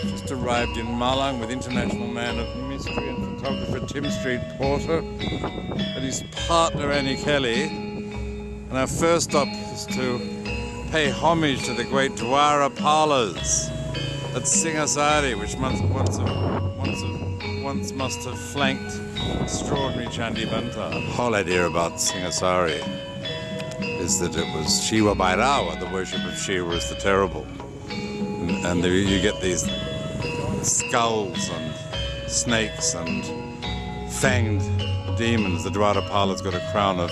Just arrived in Malang with international man of mystery and photographer Tim Street Porter and his partner Annie Kelly. And our first stop is to pay homage to the great Dwara Palas at Singosari, which once must have flanked extraordinary Candi Banta. The whole idea about Singosari is that it was Shiva Bhairava, the worship of Shiva as the terrible. And there you get these skulls and snakes and fanged demons. The Dwarapala's got a crown of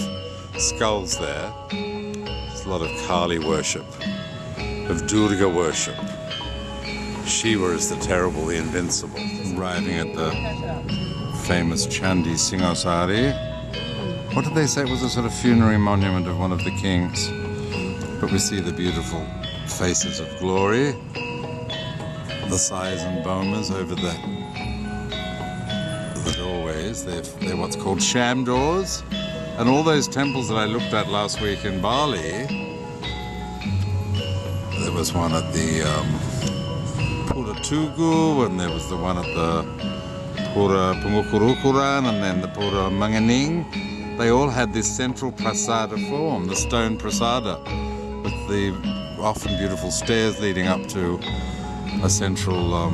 skulls there. There's a lot of Kali worship, of Durga worship. Shiva is the terrible, the invincible. Arriving at the famous Candi Singosari. What did they say? It was a sort of funerary monument of one of the kings. But we see the beautiful faces of glory, the sais and bomas over the doorways. They're what's called sham doors. And all those temples that I looked at last week in Bali, there was one at the Pura Tugu, and there was the one at the Pura Pungukurukuran, and then the Pura Manganing. They all had this central prasada form, the stone prasada, with the often beautiful stairs leading up to a central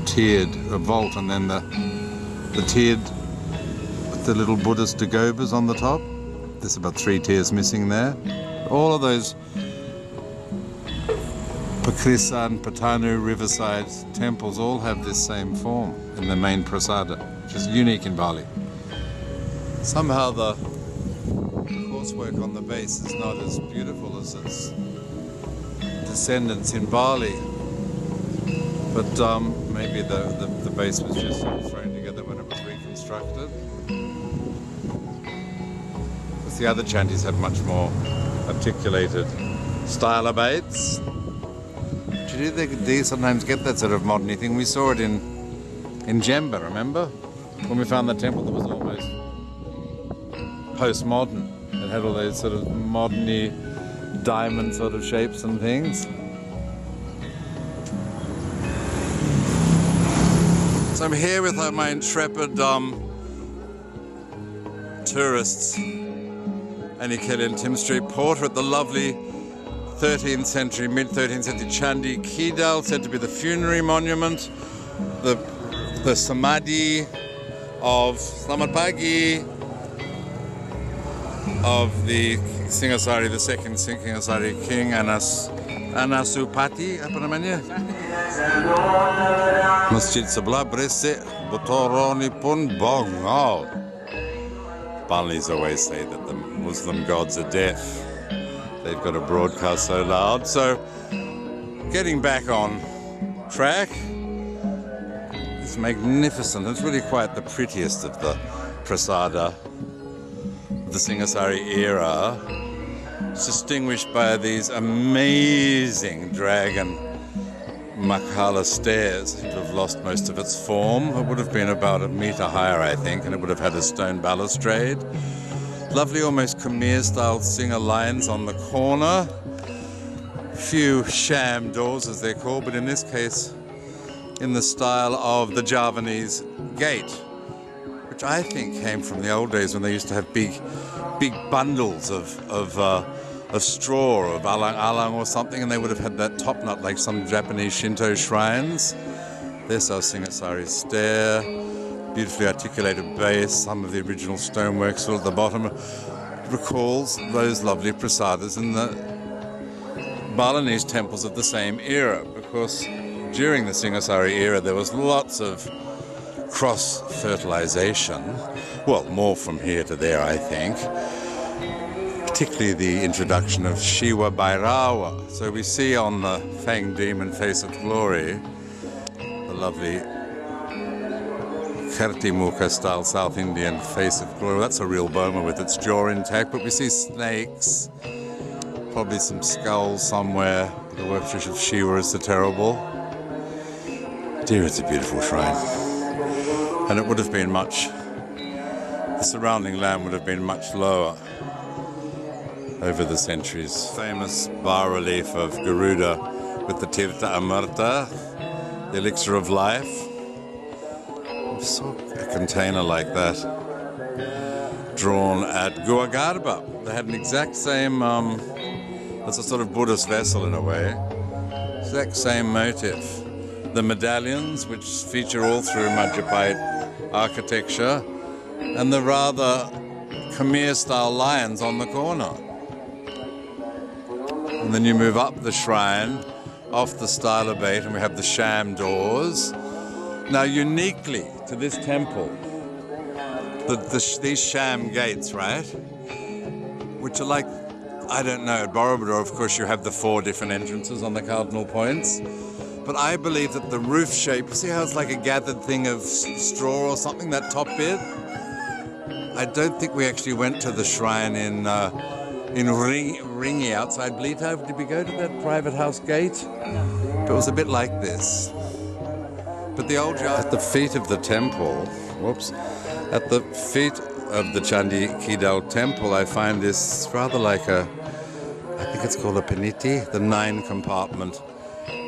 tiered vault, and then the tiered with the little Buddhist dagobas on the top. There's about 3 tiers missing there. All of those Pakrisan, Patanu, riverside temples all have this same form in the main prasada, which is unique in Bali. Somehow the coursework on the base is not as beautiful as its descendants in Bali, but maybe the base was just sort of thrown together when it was reconstructed. Because the other Candis have much more articulated style abates. Do you know they sometimes get that sort of modern thing? We saw it in Jemba, remember? When we found the temple that was almost postmodern. It had all those sort of modern-y diamond sort of shapes and things. So I'm here with my intrepid tourists, Annie Kelly and Tim Street Porter, at the lovely 13th century, mid-13th century Candi Kidal, said to be the funerary monument, the samadhi of Selamat Pagi of the Singosari, the second Singosari king, Anasupati, apa namanya? Masjid sebelah berisik, Botoroni pun bongol. Balinese always say that the Muslim gods are deaf. They've got to broadcast so loud. So, getting back on track, it's magnificent. It's really quite the prettiest of the prasada of the Singosari era. It's distinguished by these amazing dragon Makala stairs. It would have lost most of its form. It would have been about 1 meter higher, I think, and it would have had a stone balustrade. Lovely, almost Khmer-style singer lines on the corner. Few sham doors, as they're called, but in this case, in the style of the Javanese gate, which I think came from the old days when they used to have big bundles of straw, of alang-alang or something, and they would have had that top knot like some Japanese Shinto shrines. There's our Singosari stair, beautifully articulated base, some of the original stonework still at the bottom. Recalls those lovely prasadas in the Balinese temples of the same era, because during the Singosari era there was lots of cross-fertilization, well, more from here to there, I think. Particularly the introduction of Shiva Bhairava. So we see on the fanged demon face of glory the lovely Kartimukha style South Indian face of glory. That's a real boma with its jaw intact, but we see snakes, probably some skulls somewhere. The worship of Shiva is the terrible. Dear, it's a beautiful shrine. And it would have been the surrounding land would have been much lower over the centuries. Famous bas-relief of Garuda with the Tirtha Amarta the elixir of life. I saw a container like that drawn at Guagarba. They had an exact same, it's a sort of Buddhist vessel in a way, exact same motif. The medallions, which feature all through Majapahit architecture, and the rather Khmer-style lions on the corner. And then you move up the shrine, off the stylobate, and we have the sham doors. Now, uniquely to this temple, these sham gates, right, which are like, I don't know, at Borobudur, of course, you have the 4 different entrances on the cardinal points. But I believe that the roof shape, see how it's like a gathered thing of straw or something, that top bit? I don't think we actually went to the shrine in Ringi outside Bleethoven. Did we go to that private house gate? But it was a bit like this. But the old at the feet of the temple, at the feet of the Candi Kidal temple, I find this rather like I think it's called a peniti, the 9-compartment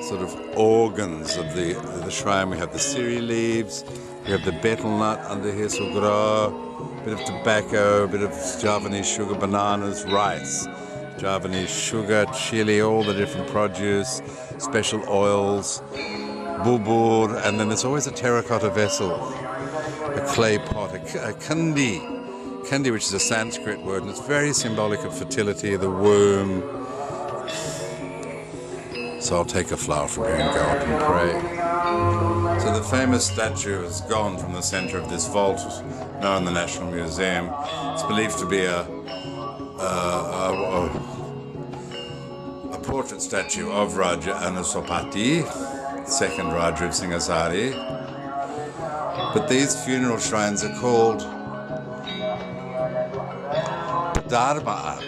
sort of organs of the shrine. We have the siri leaves, we have the betel nut under here, sugra, a bit of tobacco, a bit of Javanese sugar, bananas, rice, Javanese sugar, chili, all the different produce, special oils, bubur, and then there's always a terracotta vessel, a clay pot, a Candi. Candi, which is a Sanskrit word, and it's very symbolic of fertility, the womb. So I'll take a flower from here and go up and pray. So the famous statue has gone from the center of this vault, now in the National Museum. It's believed to be a portrait statue of Raja Anusapati, second Raja of Singosari. But these funeral shrines are called Dharma.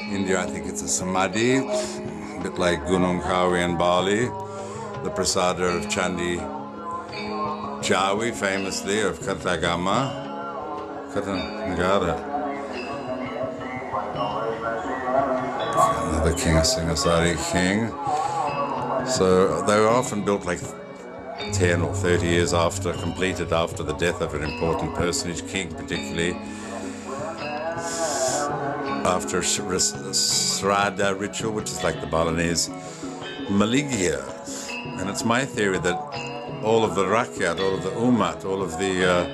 In India, I think it's a samadhi, a bit like Gunung Kawi in Bali, the prasada of Candi Jawi, famously, of Kartagama, Katanagara. Another king, a Singosari king. So they were often built like 10 or 30 years completed after the death of an important personage, king particularly, after a Srada ritual, which is like the Balinese Maligia. And it's my theory that all of the Rakyat, all of the Umat, all of the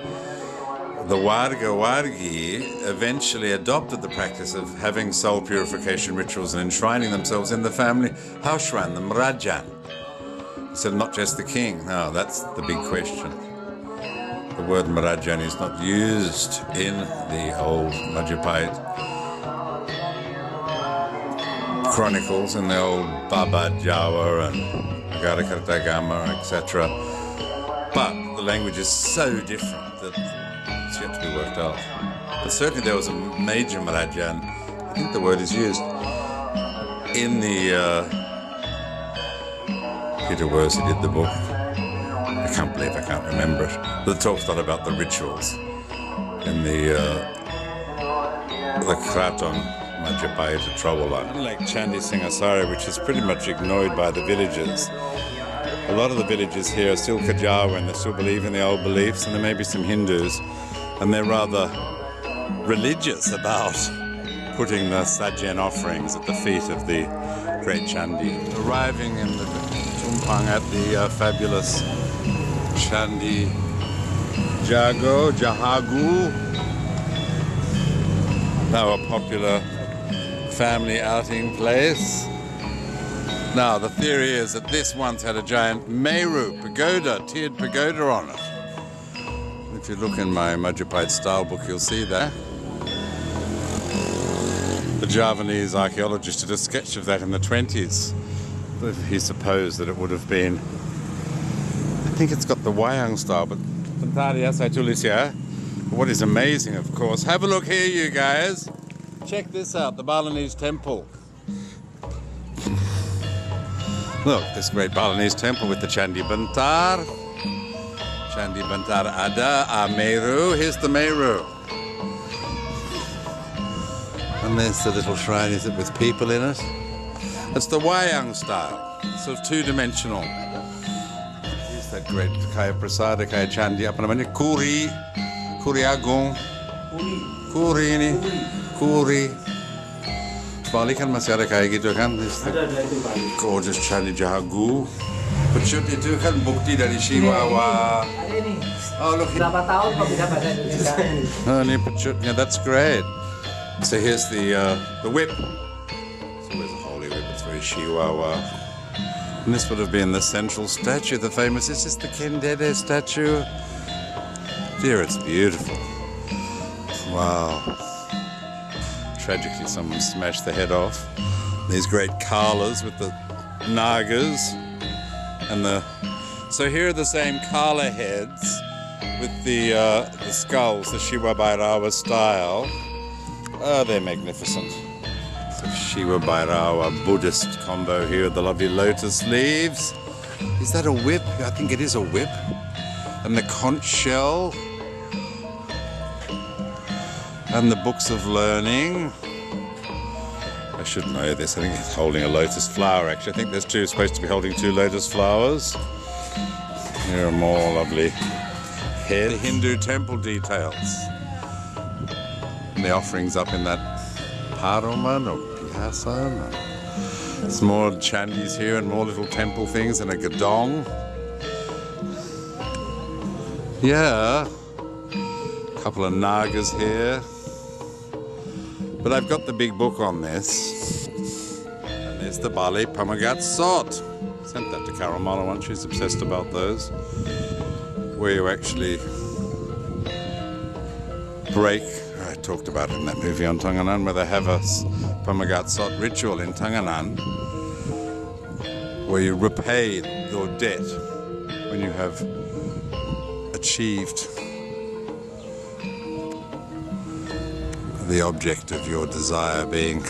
Wargi eventually adopted the practice of having soul purification rituals and enshrining themselves in the family house shrine, the Mrajan. So not just the king. No, that's the big question. The word Mrajan is not used in the old Majapahit chronicles, in the old Baba Jawa and Negara Kartagama, etc. But the language is so different that it's yet to be worked out. But certainly there was a major Mrajan, I think the word is used, in the Peter Wurst, who did the book. I can't believe I can't remember it. But it talks a lot about the rituals in the Kraton Majapahit Trawola. Unlike Candi Singosari, which is pretty much ignored by the villagers, a lot of the villages here are still Kajawa and they still believe in the old beliefs, and there may be some Hindus, and they're rather religious about putting the sajen offerings at the feet of the great Candi. Arriving in the Tumpang at the fabulous Candi Jago, Jahagu, now a popular family outing place. Now, the theory is that this once had a giant Meru pagoda, tiered pagoda on it. If you look in my Majapahit style book, you'll see that. The Javanese archaeologist did a sketch of that in the 20s. He supposed that it would have been, I think it's got the Wayang style, but what is amazing, of course, have a look here, you guys. Check this out, the Balinese temple. Look, this great Balinese temple with the Candi Bantar. Candi Bantar Ada, Meru. Here's the Meru. And there's the little shrine, is it, with people in it? It's the Wayang style, sort of two-dimensional. that great kaya prasada, kaya candi, apa namanya? Kuri Agung. Kuri ini. Kuri. Bali kan masih ada kayak gitu kan? Ada itu Bali. Gorgeous candi Jago. Pecut itu kan bukti dari Shiwawa. Ada ini. Oh look. Berapa tahun kok bisa bahasa Indonesia? Oh, ini pecutnya. That's great. So here's the whip. So there's a holy whip. It's very Shiwawa. And this would have been the central statue, the famous. This is the Kendede statue. Dear, it's beautiful. Wow. Tragically, someone smashed the head off. These great kalas with the nagas and so here are the same kala heads with the skulls, the Shiva Bhairava style. Oh, they're magnificent. So Shiva Bhairava Buddhist combo here, the lovely lotus leaves. Is that a whip? I think it is a whip. And the conch shell. And the books of learning. I should know this. I think it's holding a lotus flower, actually. I think there's supposed to be holding two lotus flowers. Here are more lovely head Hindu temple details. And the offerings up in that Paraman or Pihasan. There's more chandis here and more little temple things and a gadong. Yeah. A couple of nagas here. But I've got the big book on this. And there's the Bali Pamagat Sot. Sent that to Caramala once, she's obsessed about those. Where you actually break, I talked about it in that movie on Tanganan, where they have a Pamagat Sot ritual in Tanganan, where you repay your debt when you have achieved the object of your desire being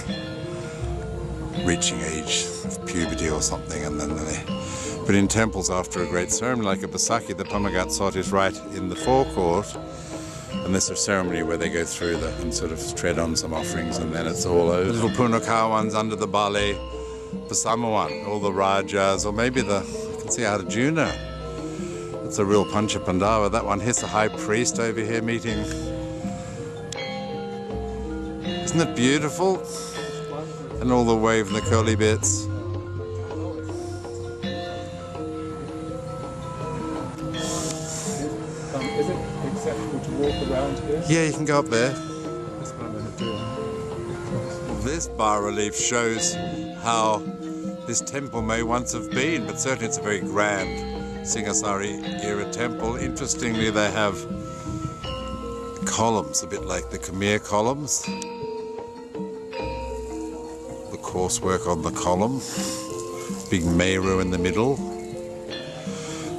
reaching age of puberty or something, and then but in temples after a great ceremony like a Basaki, the Pamagat Sot is right in the forecourt, and there's a ceremony where they go through and sort of tread on some offerings, and then it's all over. The little Punakawans under the Bali Pasamawan, all the Rajas, or maybe I can see Arjuna. It's a real Pancha Pandava, that one. Here's the high priest over here meeting. Isn't it beautiful? And all the wave and the curly bits. Is it acceptable to walk around here? Yeah, you can go up there. That's what I'm going to do. This bas-relief shows how this temple may once have been, but certainly it's a very grand Singosari era temple. Interestingly, they have columns, a bit like the Khmer columns. Coursework on the column, big Meru in the middle.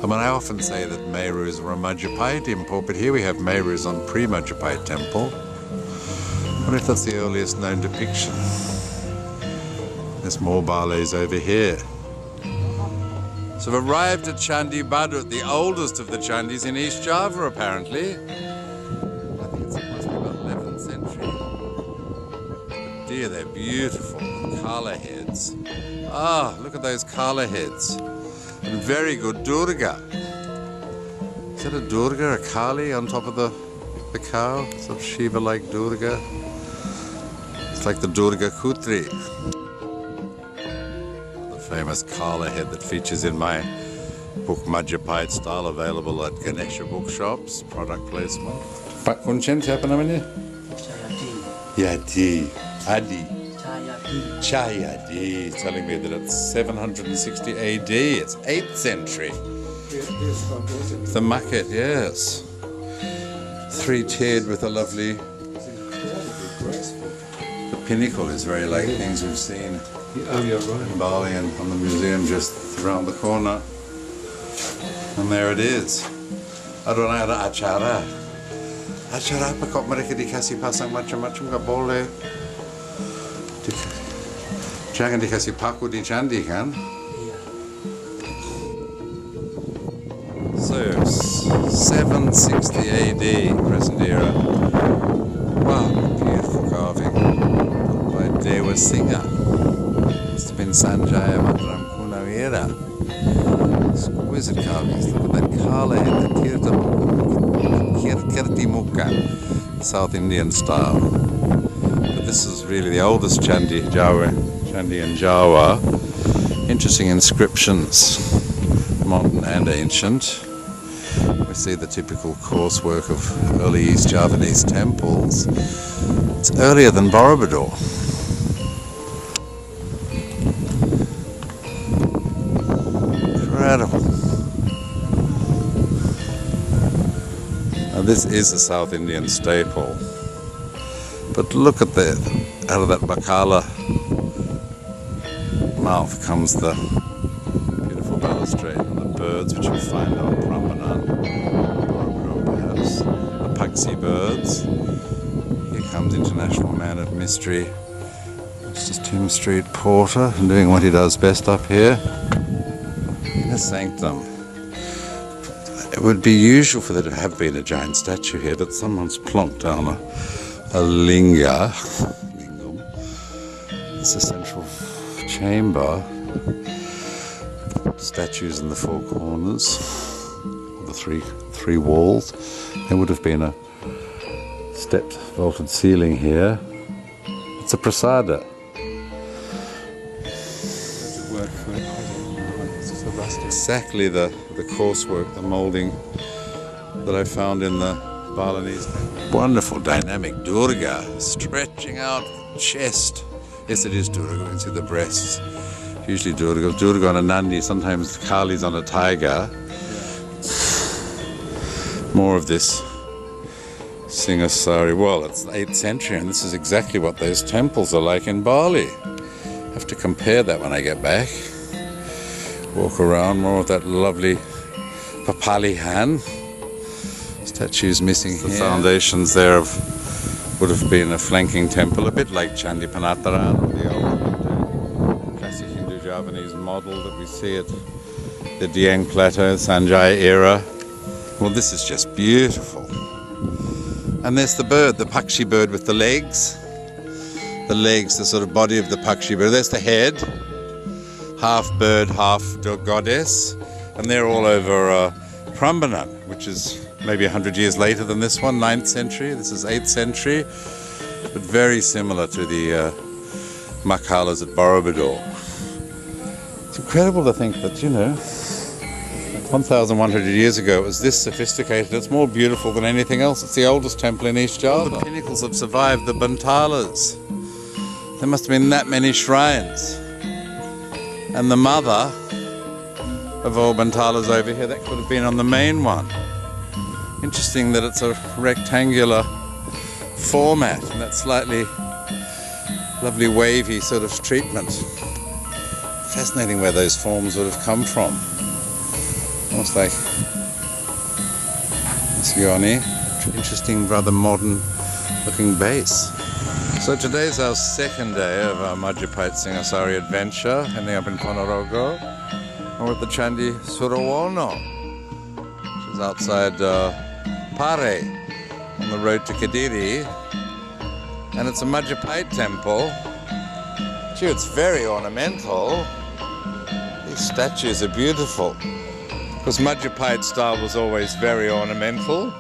I mean, I often say that Merus were a Majapahit import, but here we have Merus on pre-Majapahit temple. I wonder if that's the earliest known depiction. There's more Bales over here. So we've arrived at Candi Badut, the oldest of the Chandis in East Java, apparently. I think it must be about 11th century. But dear, they're beautiful. Kala heads. Ah, look at those Kala heads. And very good Durga. Is that a Durga, a Kali on top of the cow? Sort of Shiva-like Durga. It's like the Durga Kutri. The famous Kala head that features in my book Majapahit Style, available at Ganesha bookshops. Product placement. Pak Kuncen, siapa namanya? Yadi. Adi. Chayadi, telling me that it's 760 AD, it's 8th century. The maquette, yes. Three-tiered with a lovely... The pinnacle is very like things we've seen in Bali and from the museum just around the corner. And there it is. I don't know, ada acara. Acara apa kok mereka dikasih pasang macam-macam, nggak boleh. Jangan dikasih paku di candi kan? So, 760 AD, present era. Wow, beautiful carving by Dewa Singha. Must have been Sanjaya Madram Kuno primavera. Exquisite carvings. Look at that kala head, the kirti muka, South Indian style. But this is really the oldest Candi in Jawa. Interesting inscriptions, modern and ancient. We see the typical coursework of early East Javanese temples. It's earlier than Borobudur. Incredible. Now this is a South Indian staple. But look at out of that bakala mouth comes the beautiful balustrade and the birds which you'll find on Prambanan, Borobudur perhaps, the Paxi birds. Here comes International Man of Mystery, Mr. Tim Street Porter, and doing what he does best up here. Inner sanctum. It would be usual for there to have been a giant statue here, but someone's plonked down a lingam. It's a central chamber. Statues in the four corners, the three walls. There would have been a stepped vaulted ceiling here. It's a prasada. Exactly the coursework, the moulding that I found in the Balinese. Wonderful dynamic Durga, stretching out chest. Yes, it is Durga. You can see the breasts. Usually Durga on a Nandi, sometimes Kali's on a tiger. More of this Singosari. Well, it's the 8th century, and this is exactly what those temples are like in Bali. I have to compare that when I get back. Walk around, more of that lovely Papalihan. Statues missing here. The foundations there would have been a flanking temple, a bit like Candi Panataran, the old classic Hindu-Javanese model that we see at the Dieng Plateau, Sanjay era. Well, this is just beautiful. And there's the bird, the Pakshi bird with the legs. The legs, the sort of body of the Pakshi bird. There's the head, half bird, half goddess. And they're all over Prambanan, which is maybe 100 years later than this one, 9th century. This is 8th century, but very similar to the makalas at Borobudur. It's incredible to think that, 1,100 years ago it was this sophisticated. It's more beautiful than anything else. It's the oldest temple in East Java. All the pinnacles have survived the bantalas. There must have been that many shrines. And the mother of all bantalas over here, that could have been on the main one. Interesting that it's a rectangular format and that slightly lovely wavy sort of treatment. Fascinating where those forms would have come from. Almost like Sioni. Interesting, rather modern looking base. So today's our second day of our Majapahit Singosari adventure, ending up in Ponorogo. We're at the Candi Surowono, which is outside Pare, on the road to Kediri. And it's a Majapahit temple. Gee, it's very ornamental. These statues are beautiful. Because Majapahit style was always very ornamental.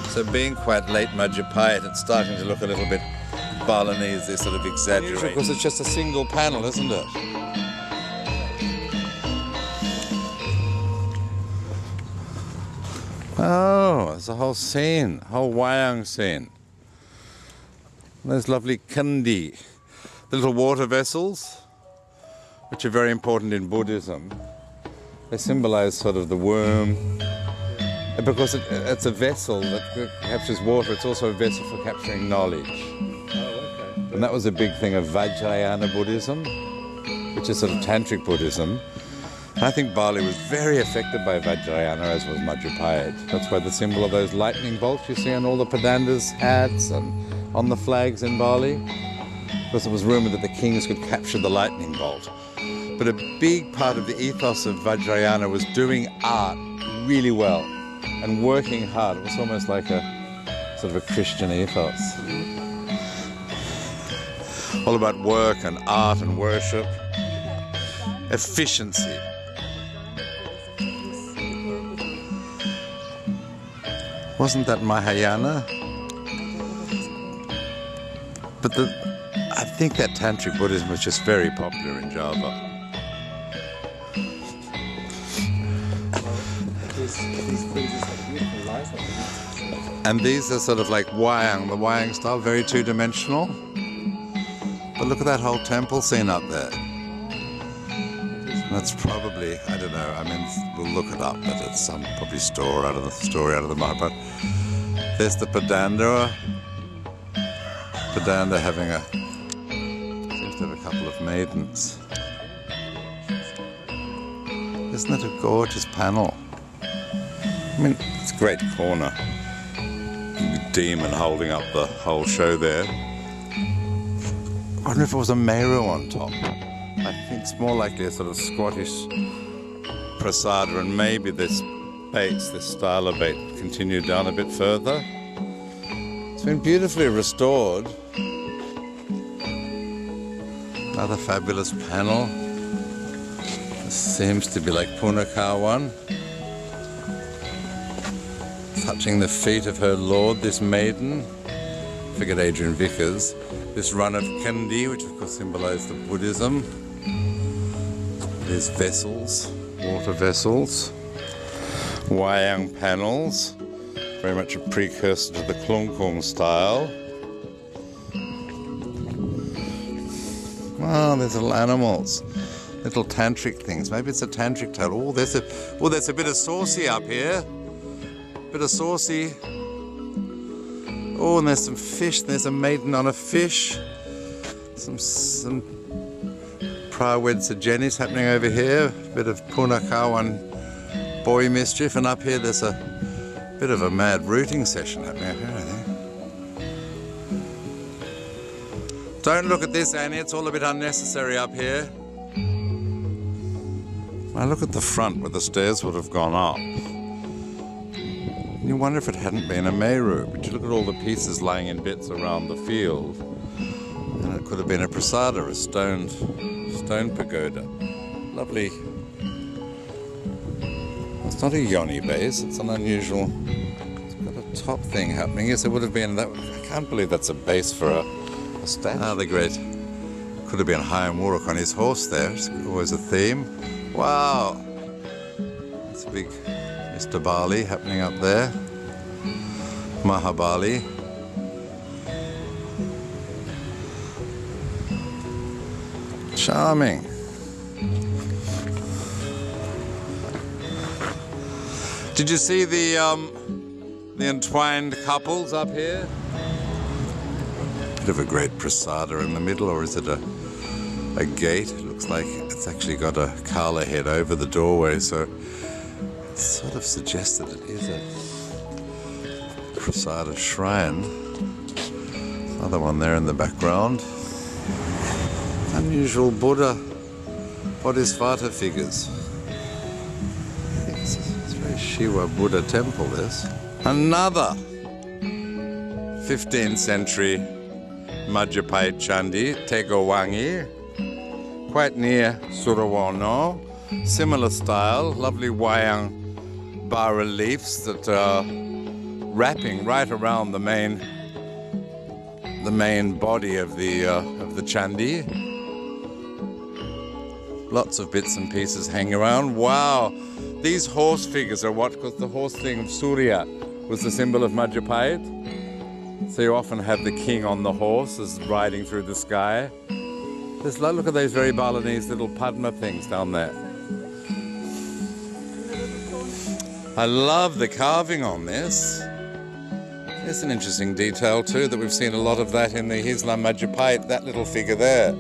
So being quite late Majapahit, it's starting to look a little bit Balinese, they sort of exaggerate. Because it's just a single panel, isn't it? Oh, there's a whole scene, a whole wayang scene. Those lovely Candi, the little water vessels, which are very important in Buddhism. They symbolize sort of the womb. And because it's a vessel that captures water, it's also a vessel for capturing knowledge. And that was a big thing of Vajrayana Buddhism, which is sort of tantric Buddhism. And I think Bali was very affected by Vajrayana, as was Majapahit. That's why the symbol of those lightning bolts you see on all the Padandas' hats and on the flags in Bali, because it was rumored that the kings could capture the lightning bolt. But a big part of the ethos of Vajrayana was doing art really well and working hard. It was almost like a sort of a Christian ethos. All about work and art and worship. Efficiency. Wasn't that Mahayana? But I think that Tantric Buddhism was just very popular in Java. These things are beautiful lights. And these are sort of like Wayang, the Wayang style, very two-dimensional. But look at that whole temple scene up there. That's probably, I don't know, I mean, we'll look it up, but it's some probably story out of the Mahabharata. There's the Padanda having seems to have a couple of maidens. Isn't that a gorgeous panel? I mean, it's a great corner. Demon holding up the whole show there. I wonder if it was a Meru on top. I think it's more likely a sort of Scottish prasada, and maybe this style of bait continued down a bit further. It's been beautifully restored. Another fabulous panel. This seems to be like Punakawan. Touching the feet of her lord, this maiden. I forget Adrian Vickers. This run of Candi, which of course symbolized the Buddhism. There's vessels, water vessels. Wayang panels, very much a precursor to the Klungkung style. Oh, there's little animals, little tantric things. Maybe it's a tantric tale. Oh, there's a bit of saucy up here. Bit of saucy. Oh, and there's some fish. There's a maiden on a fish. Some Prawed Sajenis happening over here. Bit of Punakawan boy mischief, and up here there's a bit of a mad rooting session happening up here, I think. Don't look at this, Annie, it's all a bit unnecessary up here. Now look at the front where the stairs would have gone up. You wonder if it hadn't been a Meru, but you look at all the pieces lying in bits around the field, and it could have been a prasada, a stone pagoda. Lovely. It's not a yoni base, it's an unusual, it's got a top thing happening. Yes, it would have been that. I can't believe that's a base for a statue. Ah, the great. Could have been Hayam Wuruk on his horse there. It's always a theme. Wow. That's a big Mr. Bali happening up there. Mahabali. Charming. Did you see the entwined couples up here? Bit of a great prasada in the middle, or is it a gate? It looks like it's actually got a kala head over the doorway, so it sort of suggests that it is a prasada shrine. Another one there in the background. Unusual Buddha, Bodhisattva figures. It's very Shiva Buddha temple, this. Another 15th century Majapahit Candi, Tegowangi, quite near Surowono. Similar style, lovely Wayang bas-reliefs that are wrapping right around the main body of the Candi. Lots of bits and pieces hanging around. Wow, these horse figures are what, because the horse thing of Surya was the symbol of Majapahit. So you often have the king on the horse as riding through the sky. Look at those very Balinese little Padma things down there. I love the carving on this. There's an interesting detail too, that we've seen a lot of that in the Islam Majapahit, that little figure there.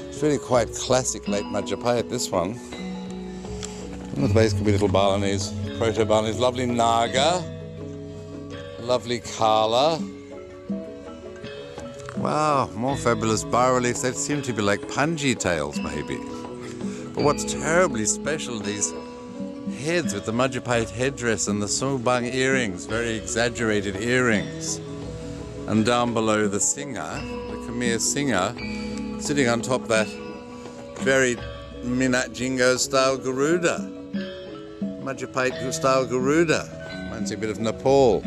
It's really quite classic late Majapahit, this one. Look at these, could be little Balinese, proto-Balinese. Lovely Naga, lovely Kala. Wow, more fabulous bas-reliefs. They seem to be like punji tails, maybe. But what's terribly special, these heads with the Majapahit headdress and the Subang earrings, very exaggerated earrings. And down below the singer, the Khmer singer, sitting on top that very Minat Jingo style Garuda. Majapahit style Garuda. Reminds you a bit of Nepal.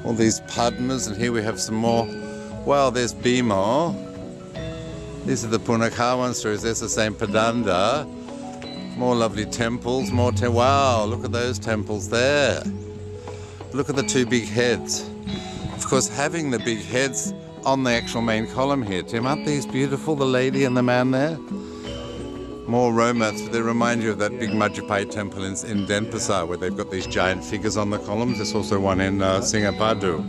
All these Padmas, and here we have some more. Wow, there's Bhimo. These are the Punakawan stories. There's the same Padanda. More lovely temples, wow, look at those temples there. Look at the two big heads. Of course, having the big heads on the actual main column here, Tim, aren't these beautiful, the lady and the man there? More romance, but they remind you of that big Majapahit temple in Denpasar where they've got these giant figures on the columns. There's also one in Singapadu.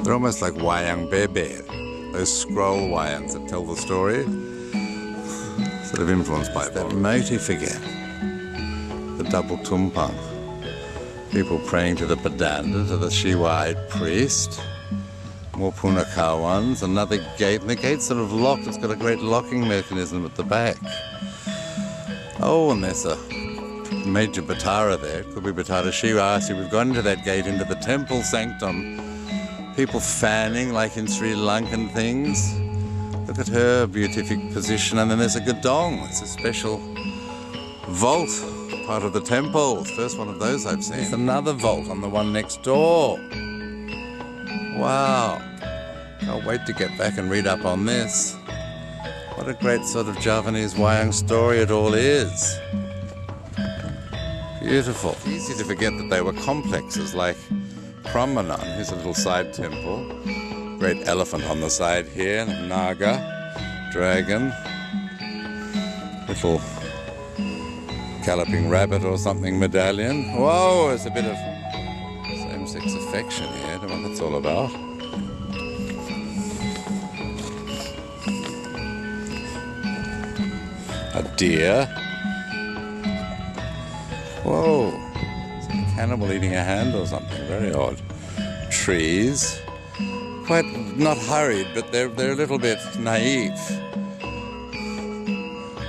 They're almost like wayang bebe, those scroll wayangs that tell the story. Sort of influenced by that motif again. The double tumpang. People praying to the Padanda, to the Shiva-eyed priest. More Punakawans, another gate, and the gate's sort of locked. It's got a great locking mechanism at the back. Oh, and there's a major Batara there. It could be Batara Shiva. So we've gone into that gate, into the temple sanctum. People fanning like in Sri Lankan things. Look at her beatific position. And then there's a Gadong. It's a special vault, part of the temple. First one of those I've seen. There's another vault on the one next door. Wow. Can't wait to get back and read up on this. What a great sort of Javanese wayang story it all is. Beautiful. It's easy to forget that they were complexes like Prambanan. Here's a little side temple. Great elephant on the side here. Naga, dragon, little galloping rabbit or something medallion. Whoa, there's a bit of same-sex affection here. I don't know what that's all about. A deer. Whoa. It's like a cannibal eating a hand or something. Very odd. Trees. Quite not hurried, but they're a little bit naive.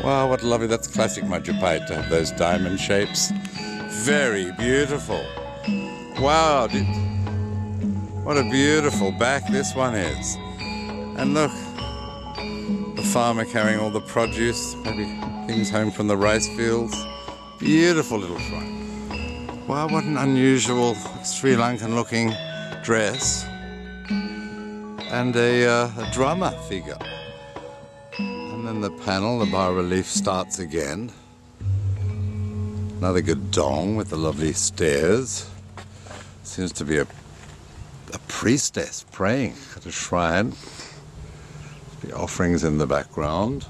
Wow, what lovely. That's classic Majapahit to have those diamond shapes. Very beautiful. Wow. What a beautiful back this one is. And look. The farmer carrying all the produce, maybe things home from the rice fields. Beautiful little shrine. Wow, what an unusual Sri Lankan looking dress. And a drummer figure. And then the panel, the bas-relief starts again. Another Gadong with the lovely stairs. Seems to be a priestess praying at a shrine. The offerings in the background.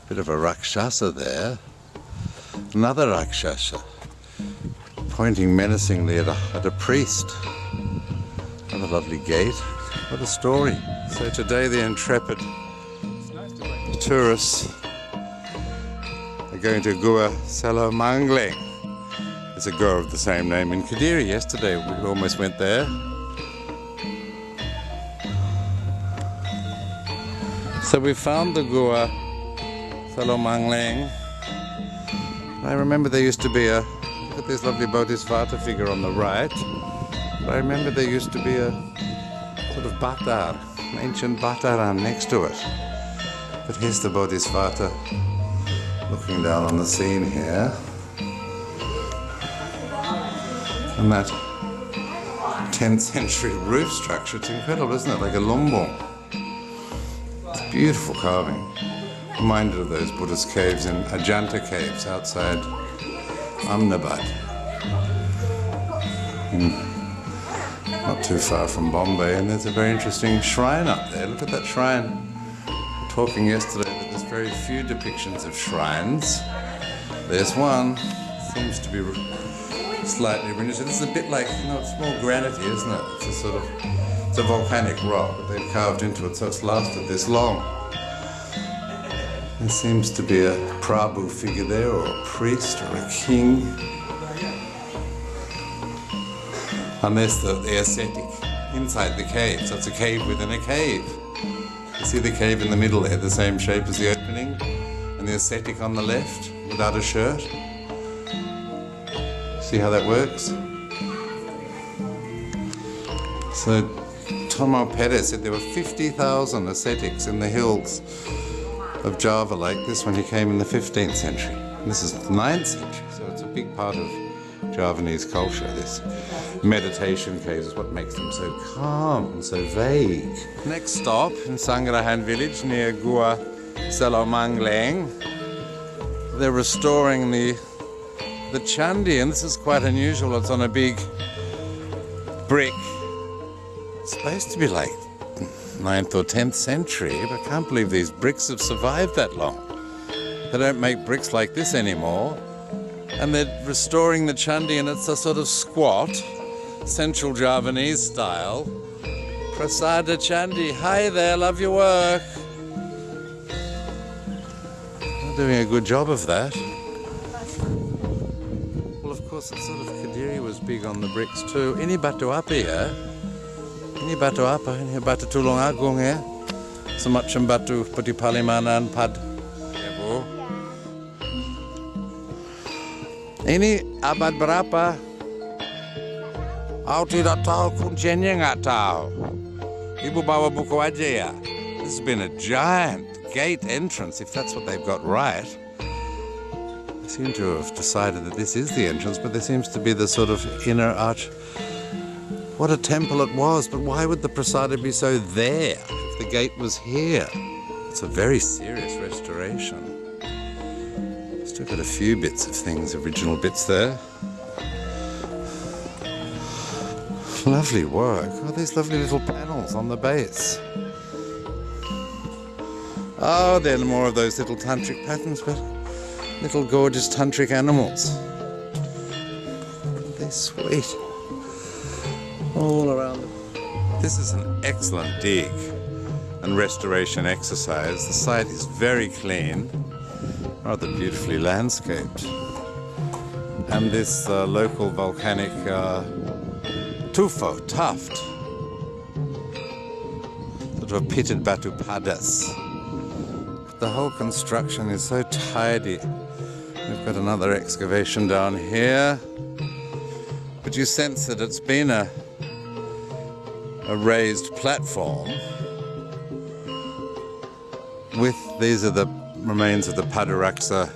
Bit of a Rakshasa there. Another Rakshasa. Pointing menacingly at a priest. Another lovely gate. What a story. So today the intrepid tourists are going to Gua Selomangleng. There's a Gua of the same name in Kediri. Yesterday we almost went there. So we found the Gua Selomangleng. I remember there used to be look at this lovely Bodhisattva figure on the right. But I remember there used to be a sort of batar, an ancient bataran next to it. But here's the Bodhisattva looking down on the scene here. And that 10th century roof structure, it's incredible, isn't it? Like a lombong. It's beautiful carving. Reminded of those Buddhist caves in Ajanta caves outside Ahmedabad. Not too far from Bombay, and there's a very interesting shrine up there. Look at that shrine. We were talking yesterday that there's very few depictions of shrines. There's one. Seems to be slightly renewed. This is a bit like, it's more granity, isn't it? It's a volcanic rock that they've carved into it, so it's lasted this long. There seems to be a Prabhu figure there, or a priest, or a king. And there's the ascetic inside the cave. So it's a cave within a cave. You see the cave in the middle there, the same shape as the opening, and the ascetic on the left without a shirt. See how that works? So Tomo Perez said there were 50,000 ascetics in the hills of Java like this when he came in the 15th century. And this is the 9th century, so it's a big part of Javanese culture, this meditation caves is what makes them so calm and so vague. Next stop in Sanggarahan village near Gua Selomangleng. They're restoring the Candi, and this is quite unusual. It's on a big brick. It's supposed to be like 9th or 10th century, but I can't believe these bricks have survived that long. They don't make bricks like this anymore. And they're restoring the Candi, and it's a sort of squat, Central Javanese style. Prasada Candi, hi there, love your work. They're doing a good job of that. Well, of course, it's sort of Kediri was big on the bricks too. Ini batu apa ya? Ini batu apa? Ini batu Tulungagung ya? Semacam batu putih Palimanan pad. Ya, Bu. Ini abad berapa? Aku tidak tahu, kuncinya nggak tahu. Ibu bawa buku aja ya. This has been a giant gate entrance, if that's what they've got right. They seem to have decided that this is the entrance, but there seems to be the sort of inner arch. What a temple it was, but why would the prasada be so there if the gate was here? It's a very serious restoration. Still got a few bits of things, original bits there. Lovely work. Oh, these lovely little panels on the base. Oh, there are more of those little tantric patterns, but little gorgeous tantric animals. They're sweet. All around them. This is an excellent dig and restoration exercise. The site is very clean, rather beautifully landscaped. And this local volcanic tufo, tuft, sort of a pitted batu padas. The whole construction is so tidy. We've got another excavation down here, but you sense that it's been a raised platform with, these are the remains of the Padaraksa.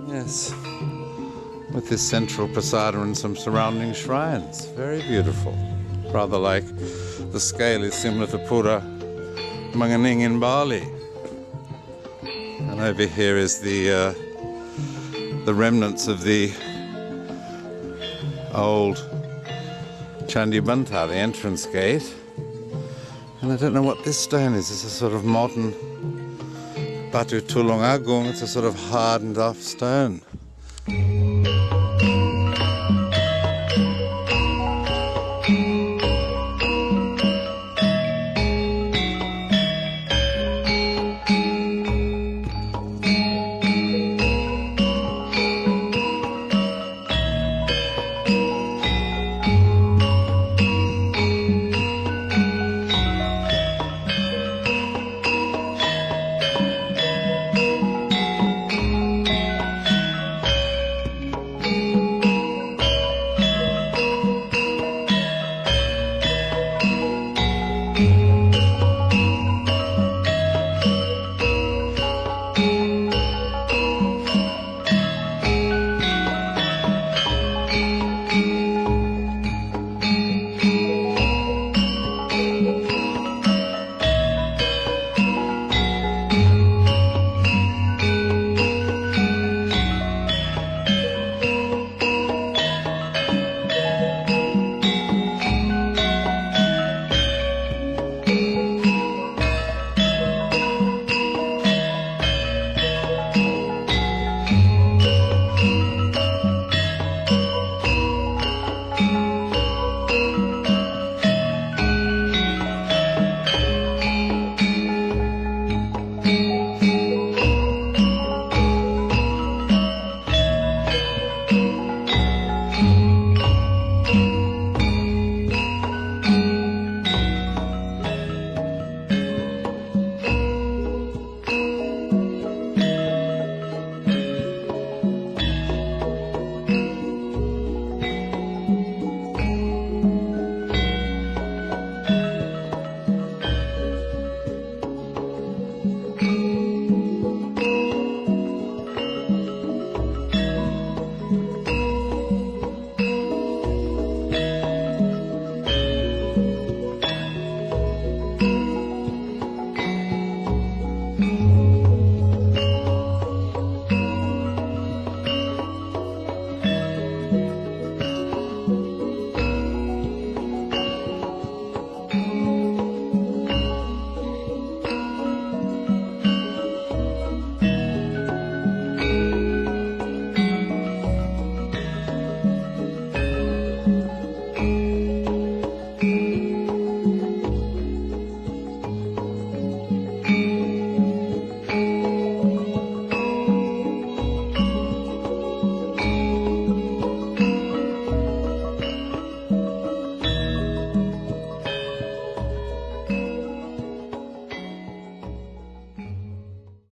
Yes, with this central prasada and some surrounding shrines. Very beautiful. Rather like the scale is similar to Pura Manganing in Bali. And over here is the remnants of the old Candi Banta, the entrance gate. And I don't know what this stone is. It's a sort of modern Batu Tulungagung. It's a sort of hardened off stone.